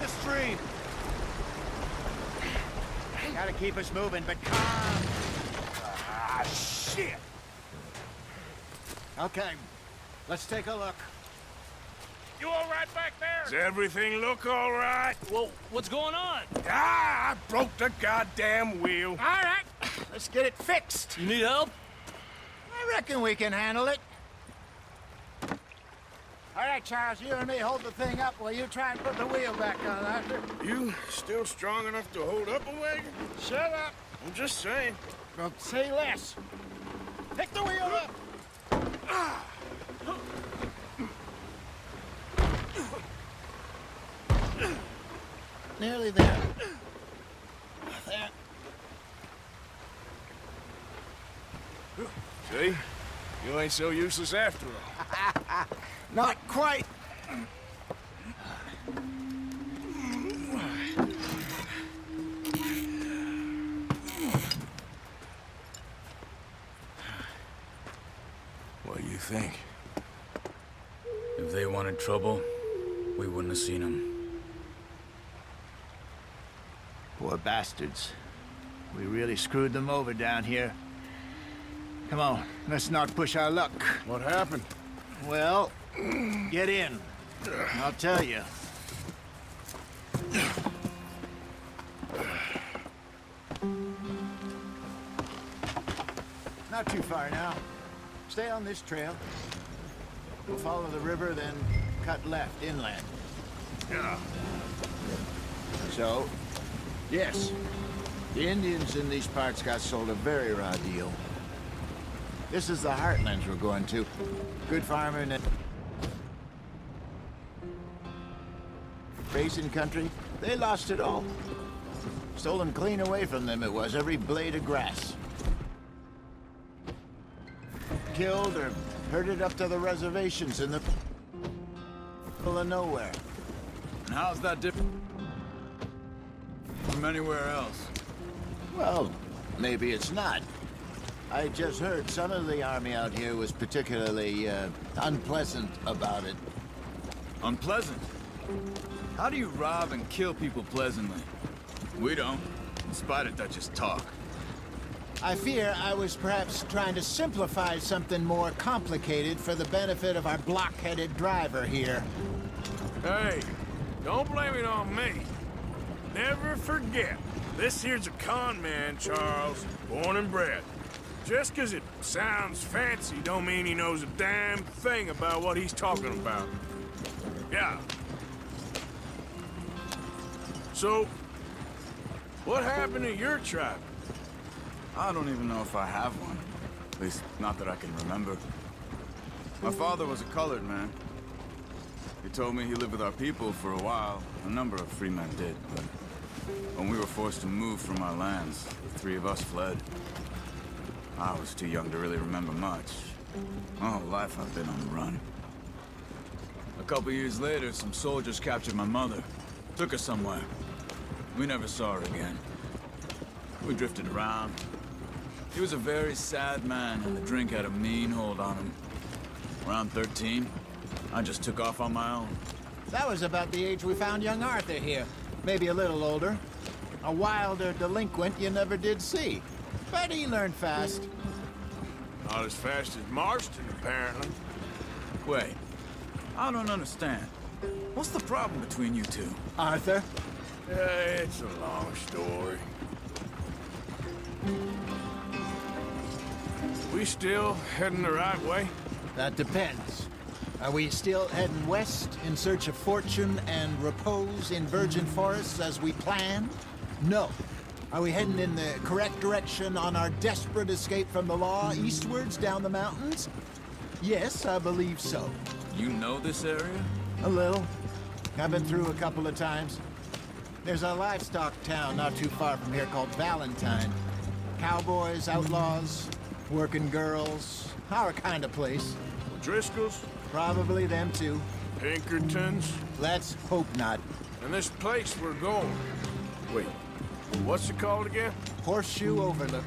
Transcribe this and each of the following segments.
the stream. Gotta keep us moving, but calm. Ah, shit! Okay, let's take a look. You all right back there? Does everything look all right? Well, what's going on? Ah, I broke the goddamn wheel. All right, let's get it fixed. You need help? I reckon we can handle it. All right, Charles, you and me hold the thing up while you try and put the wheel back on, Arthur. You still strong enough to hold up a wagon? Shut up. I'm just saying. Well, say less. Pick the wheel up. Nearly there. There. See? You ain't so useless after all. Not quite. What do you think? If they wanted trouble, we wouldn't have seen them. Poor bastards. We really screwed them over down here. Come on, let's not push our luck. What happened? Well, get in. I'll tell you. Not too far now. Stay on this trail. We'll follow the river, then cut left inland. Yeah. So, yes, the Indians in these parts got sold a very raw deal. This is the heartlands we're going to. Good farming and grazing country, they lost it all. Stolen clean away from them it was, every blade of grass. Killed or herded up to the reservations in the middle of nowhere. And how's that different from anywhere else? Well, maybe it's not. I just heard some of the army out here was particularly unpleasant about it. Unpleasant? How do you rob and kill people pleasantly? We don't, in spite of Dutch's talk. I fear I was perhaps trying to simplify something more complicated for the benefit of our block-headed driver here. Hey, don't blame it on me. Never forget, this here's a con man, Charles, born and bred. Just 'cause it sounds fancy don't mean he knows a damn thing about what he's talking about. Yeah. So, what happened to your tribe? I don't even know if I have one. At least, not that I can remember. My father was a colored man. He told me he lived with our people for a while. A number of free men did, but when we were forced to move from our lands, the three of us fled. I was too young to really remember much. My whole life I've been on the run. A couple years later, some soldiers captured my mother. Took her somewhere. We never saw her again. We drifted around. He was a very sad man, and the drink had a mean hold on him. Around 13, I just took off on my own. That was about the age we found young Arthur here. Maybe a little older. A wilder delinquent you never did see. But he learned fast. Not as fast as Marston, apparently. Wait, I don't understand. What's the problem between you two? Arthur? It's a long story. We still heading the right way? That depends. Are we still heading west in search of fortune and repose in virgin forests as we planned? No. Are we heading in the correct direction on our desperate escape from the law eastwards down the mountains? Yes, I believe so. You know this area? A little. I've been through a couple of times. There's a livestock town not too far from here called Valentine. Cowboys, outlaws, working girls, our kind of place. Driscoll's? Probably them too. Pinkertons? Let's hope not. And this place we're going. Wait, what's it called again? Horseshoe Overlook.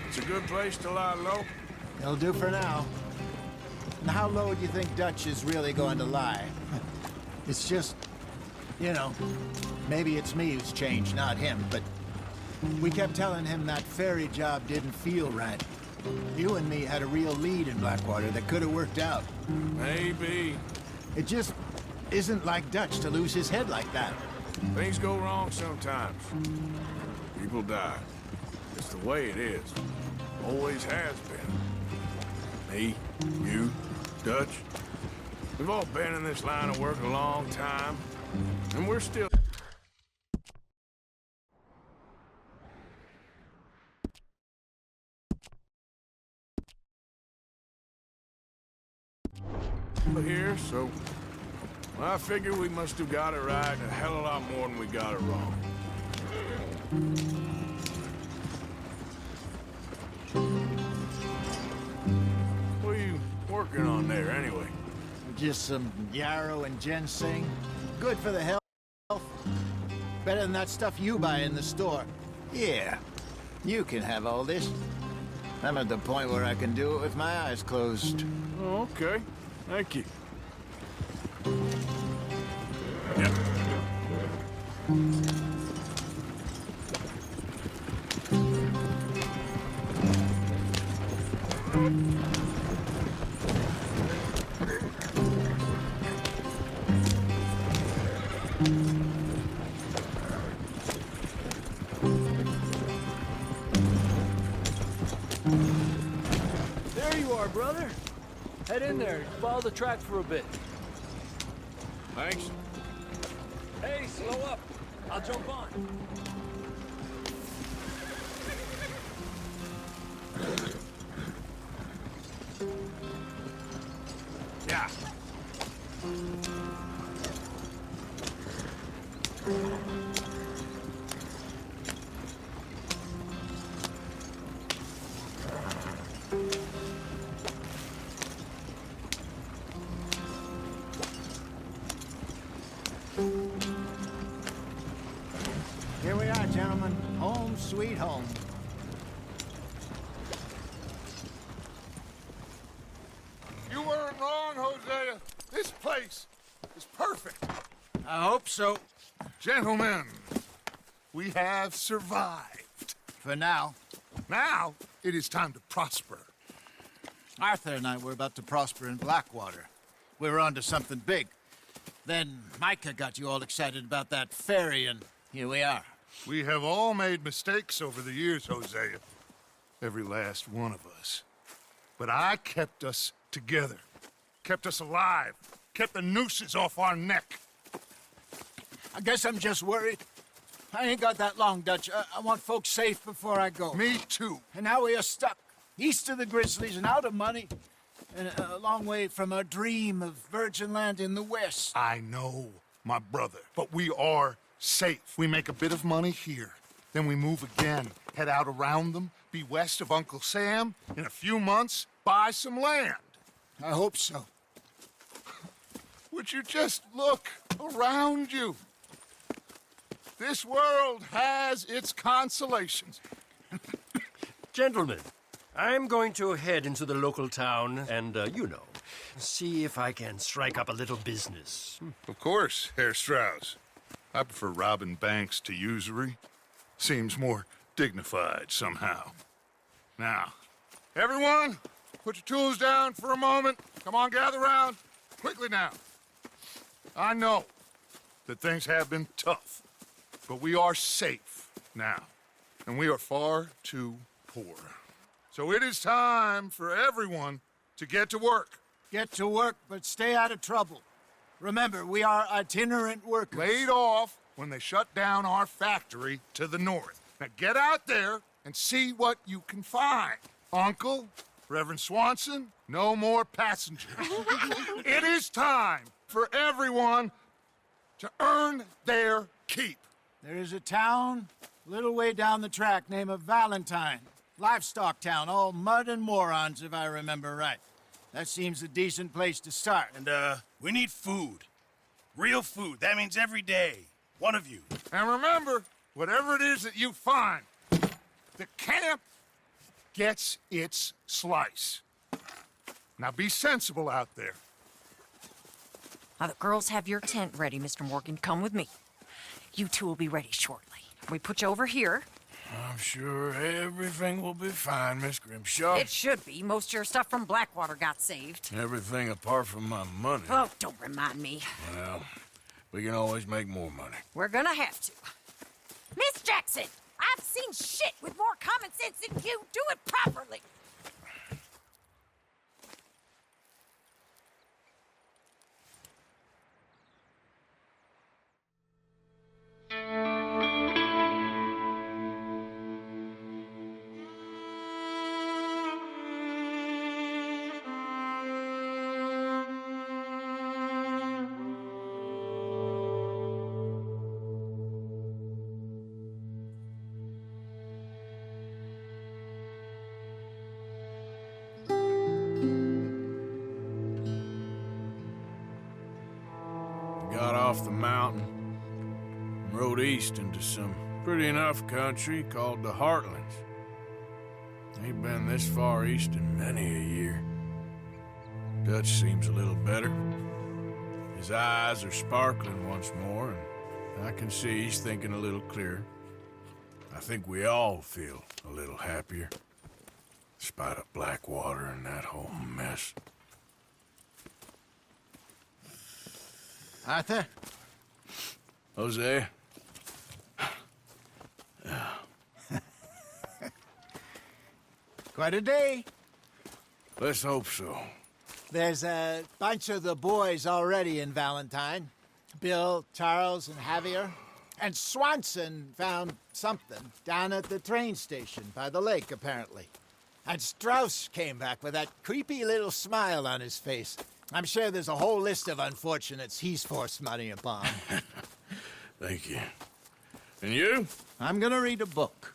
It's a good place to lie low. It'll do for now. And how low do you think Dutch is really going to lie? It's just You know, maybe it's me who's changed, not him, but we kept telling him that ferry job didn't feel right. You and me had a real lead in Blackwater that could have worked out. Maybe. It just isn't like Dutch to lose his head like that. Things go wrong sometimes. People die. It's the way it is. Always has been. Me, you, Dutch. We've all been in this line of work a long time, and we're still... here, so I figure we must have got it right a hell of a lot more than we got it wrong. What are you working on there, anyway? Just some yarrow and ginseng. Good for the health. Better than that stuff you buy in the store. Yeah, you can have all this. I'm at the point where I can do it with my eyes closed. Oh, okay. Thank you. Yep. There you are, brother. Head in there. Follow the track for a bit. Thanks. Hey, slow up. I'll jump on. Yeah. Here we are, gentlemen. Home sweet home. You weren't wrong, Hosea. This place is perfect. I hope so. Gentlemen, we have survived. For now. Now, it is time to prosper. Arthur and I were about to prosper in Blackwater. We were onto something big. Then Micah got you all excited about that ferry, and here we are. We have all made mistakes over the years, Hosea. Every last one of us. But I kept us together. Kept us alive. Kept the nooses off our neck. I guess I'm just worried. I ain't got that long, Dutch. I want folks safe before I go. Me too. And now we are stuck, east of the Grizzlies and out of money, and a long way from our dream of virgin land in the west. I know, my brother, but we are safe. We make a bit of money here, then we move again, head out around them, be west of Uncle Sam, in a few months, buy some land. I hope so. Would you just look around you? This world has its consolations. Gentlemen, I'm going to head into the local town and, see if I can strike up a little business. Of course, Herr Strauss. I prefer robbing banks to usury. Seems more dignified somehow. Now, everyone, put your tools down for a moment. Come on, gather round. Quickly now. I know that things have been tough, but we are safe now, and we are far too poor. So it is time for everyone to get to work. Get to work, but stay out of trouble. Remember, we are itinerant workers. Laid off when they shut down our factory to the north. Now get out there and see what you can find. Uncle, Reverend Swanson, no more passengers. It is time for everyone to earn their keep. There is a town a little way down the track named Valentine. Livestock town, all mud and morons, if I remember right. That seems a decent place to start. And, we need food. Real food. That means every day. One of you. And remember, whatever it is that you find, the camp gets its slice. Now be sensible out there. The girls have your tent ready, Mr. Morgan. Come with me. You two will be ready shortly. We put you over here. I'm sure everything will be fine, Miss Grimshaw. It should be. Most of your stuff from Blackwater got saved. Everything apart from my money. Oh, don't remind me. Well, we can always make more money. We're gonna have to. Miss Jackson, I've seen shit with more common sense than you. Do it properly. Got off the mountain and rode east into some pretty enough country called the Heartlands. Ain't been this far east in many a year. Dutch seems a little better. His eyes are sparkling once more, and I can see he's thinking a little clearer. I think we all feel a little happier, despite of Blackwater and that whole mess. Arthur? Jose? Quite a day. Let's hope so. There's a bunch of the boys already in Valentine. Bill, Charles, and Javier. And Swanson found something down at the train station by the lake, apparently. And Strauss came back with that creepy little smile on his face. I'm sure there's a whole list of unfortunates he's forced money upon. Thank you. And you? I'm gonna read a book.